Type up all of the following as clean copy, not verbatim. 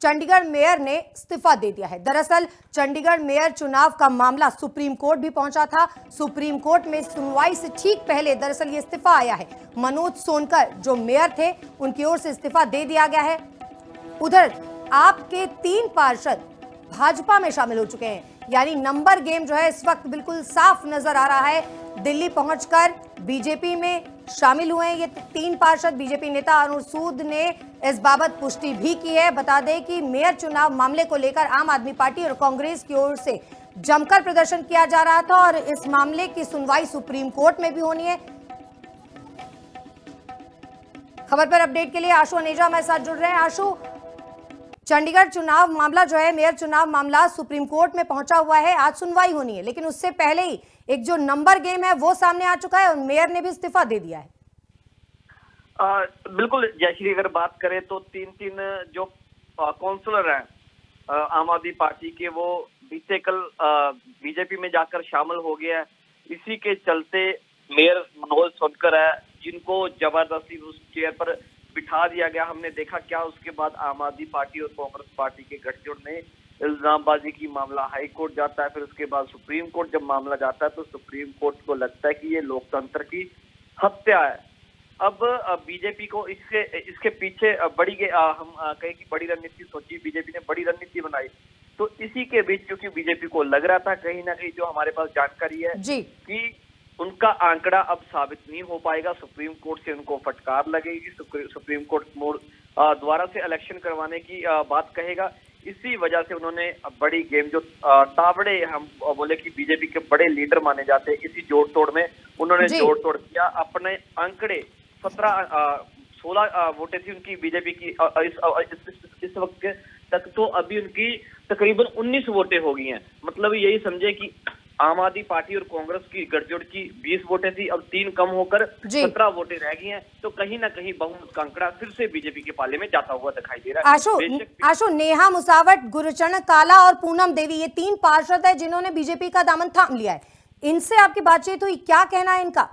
Chandigarh mayor ने इस्तीफा दे दिया है। दरअसल चंडीगढ़ मेयर चुनाव का मामला सुप्रीम कोर्ट भी पहुंचा था। सुप्रीम कोर्ट में सुनवाई से ठीक पहले दरअसल ये इस्तीफा आया है। मनोज सोनकर जो मेयर थे उनकी ओर से इस्तीफा दे दिया गया है। उधर आपके 3 पार्षद भाजपा में शामिल हो चुके हैं, यानी नंबर गेम जो है इस वक्त बिल्कुल साफ नजर आ रहा है। दिल्ली पहुंचकर बीजेपी में शामिल हुए हैं ये 3 पार्षद। बीजेपी नेता अरुण सूद ने इस बाबत पुष्टि भी की है। बता दें कि मेयर चुनाव मामले को लेकर आम आदमी पार्टी और कांग्रेस की ओर से जमकर प्रदर्शन किया जा रहा था और इस मामले की सुनवाई सुप्रीम कोर्ट में भी होनी है। खबर पर अपडेट के लिए आशु अनेजा हमारे साथ जुड़ रहे हैं। आशु, चंडीगढ़ चुनाव मामला जो है, मेयर चुनाव मामला सुप्रीम कोर्ट में पहुंचा हुआ है, आज सुनवाई होनी है, लेकिन उससे पहले ही एक जो नंबर गेम है वो सामने आ चुका है और मेयर ने भी इस्तीफा दे दिया है। बिल्कुल जयश्री, अगर बात करें तो 3 जो काउंसलर हैं आम आदमी पार्टी के, वो बीते कल बीजेपी में जाकर शामिल हो गया है। इसी के चलते मेयर मनोज सोनकर है जिनको जबरदस्ती उस चेयर पर बिठा दिया गया। हमने देखा क्या उसके बाद आम आदमी पार्टी और कांग्रेस पार्टी के गठजोड़ में इल्जामबाजी की मामला हाई कोर्ट जाता है, फिर उसके बाद सुप्रीम कोर्ट जब मामला जाता है तो सुप्रीम कोर्ट को लगता है कि ये लोकतंत्र की हत्या है। अब बीजेपी को इसके पीछे हम कहें कि बड़ी रणनीति सोची, बीजेपी ने बड़ी रणनीति बनाई। तो इसी के बीच क्योंकि बीजेपी को लग रहा था कहीं ना कहीं, जो हमारे पास जानकारी है कि उनका आंकड़ा अब साबित नहीं हो पाएगा, सुप्रीम कोर्ट से उनको फटकार लगेगी, सुप्रीम कोर्ट दोबारा से इलेक्शन करवाने की बात कहेगा। इसी वजह से उन्होंने बड़ी गेम, जो तावड़े हम बोले कि बीजेपी के बड़े लीडर माने जाते हैं, इसी जोड़ तोड़ में उन्होंने जोड़ तोड़ किया। अपने आंकड़े 16 वोटें थी उनकी बीजेपी की इस वक्त तक, तो अभी उनकी तकरीबन 19 वोटें हो गई हैं। मतलब यही समझे कि आम आदमी पार्टी और कांग्रेस की गठजोड़ की 20 वोटें थी, अब 3 कम होकर 17 वोटें रह गई हैं। तो कहीं ना कहीं बहुमत का आंकड़ा फिर से बीजेपी के पाले में जाता हुआ दिखाई दे रहा है। आशु, नेहा मुसावट, गुरुचरण काला और पूनम देवी, ये 3 पार्षद है जिन्होंने बीजेपी का दामन थाम लिया है। इनसे आपकी बातचीत हुई, क्या कहना है इनका?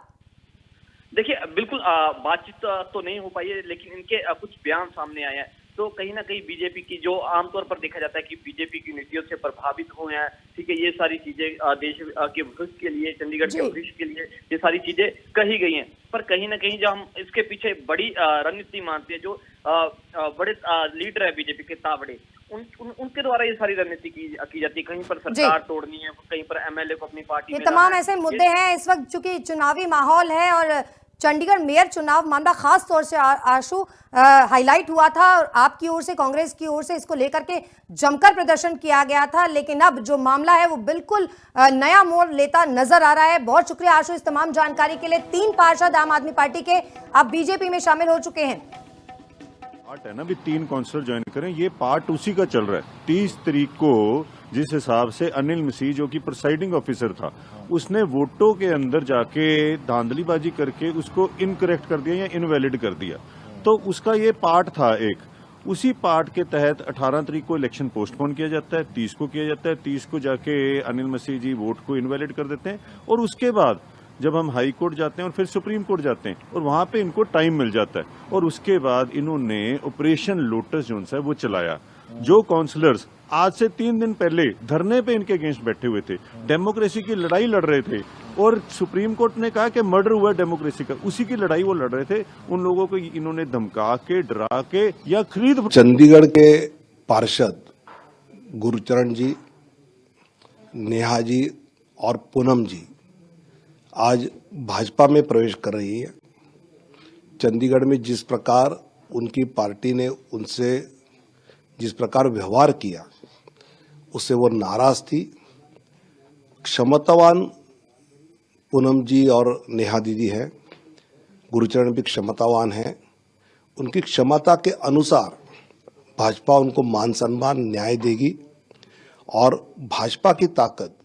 देखिए, बिल्कुल बातचीत तो नहीं हो पाई है, लेकिन इनके कुछ बयान सामने आए हैं। तो कहीं ना कहीं बीजेपी की, जो आमतौर पर देखा जाता है कि बीजेपी की नीतियों से प्रभावित हुए हैं, ठीक है, ये सारी चीजें देश के भविष्य के लिए, चंडीगढ़ के भविष्य के लिए ये सारी चीजें कही गई हैं। पर कहीं ना कहीं जो हम इसके पीछे बड़ी रणनीति मानते हैं, जो बड़े लीडर है बीजेपी के तावड़े, उनके द्वारा ये सारी रणनीति की जाती है। कहीं पर सरकार तोड़नी है, कहीं पर एमएलए को अपनी पार्टी में, ये तमाम ऐसे मुद्दे हैं इस वक्त, चूंकि चुनावी माहौल है और चंडीगढ़ मेयर चुनाव मामला खास तौर से आशु हाईलाइट हुआ था और आपकी ओर से, कांग्रेस की ओर से इसको लेकर के जमकर प्रदर्शन किया गया था। लेकिन अब जो मामला है वो बिल्कुल नया मोड़ लेता नजर आ रहा है। बहुत शुक्रिया आशु इस तमाम जानकारी के लिए। 3 पार्षद आम आदमी पार्टी के अब बीजेपी में शामिल हो चुके हैं। पार्ट है ना, भी 3 काउंसलर ज्वाइन करें, ये पार्ट उसी का चल रहा है। 30 तारीख को जिस हिसाब से अनिल मसीह जो कि प्रिसाइडिंग ऑफिसर था, उसने वोटों के अंदर जाके धांधलीबाजी करके उसको इनकरेक्ट कर दिया या इनवैलिड कर दिया, तो उसका ये पार्ट था एक। उसी पार्ट के तहत 18 तारीख को इलेक्शन पोस्टपोन किया जाता है, 30 को किया जाता है, 30 को जाके अनिल मसीह जी वोट को इनवैलिड कर देते हैं और उसके बाद जब हम हाई कोर्ट जाते हैं और फिर सुप्रीम कोर्ट जाते हैं और वहां पे इनको टाइम मिल जाता है और उसके बाद इन्होंने ऑपरेशन लोटस जो है वो चलाया। जो काउंसलर्स आज से 3 दिन पहले धरने पे इनके अगेंस्ट बैठे हुए थे, डेमोक्रेसी की लड़ाई लड़ रहे थे और सुप्रीम कोर्ट ने कहा कि मर्डर हुआ डेमोक्रेसी का, उसी की लड़ाई वो लड़ रहे थे, उन लोगों को इन्होंने धमका के, डरा के या खरीद। चंडीगढ़ के पार्षद गुरुचरण जी, नेहा जी और पूनम जी आज भाजपा में प्रवेश कर रही है। चंडीगढ़ में जिस प्रकार उनकी पार्टी ने उनसे जिस प्रकार व्यवहार किया, उससे वो नाराज थी। क्षमतावान पूनम जी और नेहा दीदी है, गुरुचरण भी क्षमतावान है। उनकी क्षमता के अनुसार भाजपा उनको मान सम्मान न्याय देगी और भाजपा की ताकत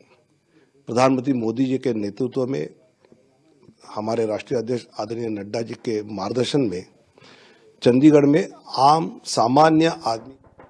प्रधानमंत्री मोदी जी के नेतृत्व में, हमारे राष्ट्रीय अध्यक्ष आदरणीय नड्डा जी के मार्गदर्शन में चंडीगढ़ में आम सामान्य आदमी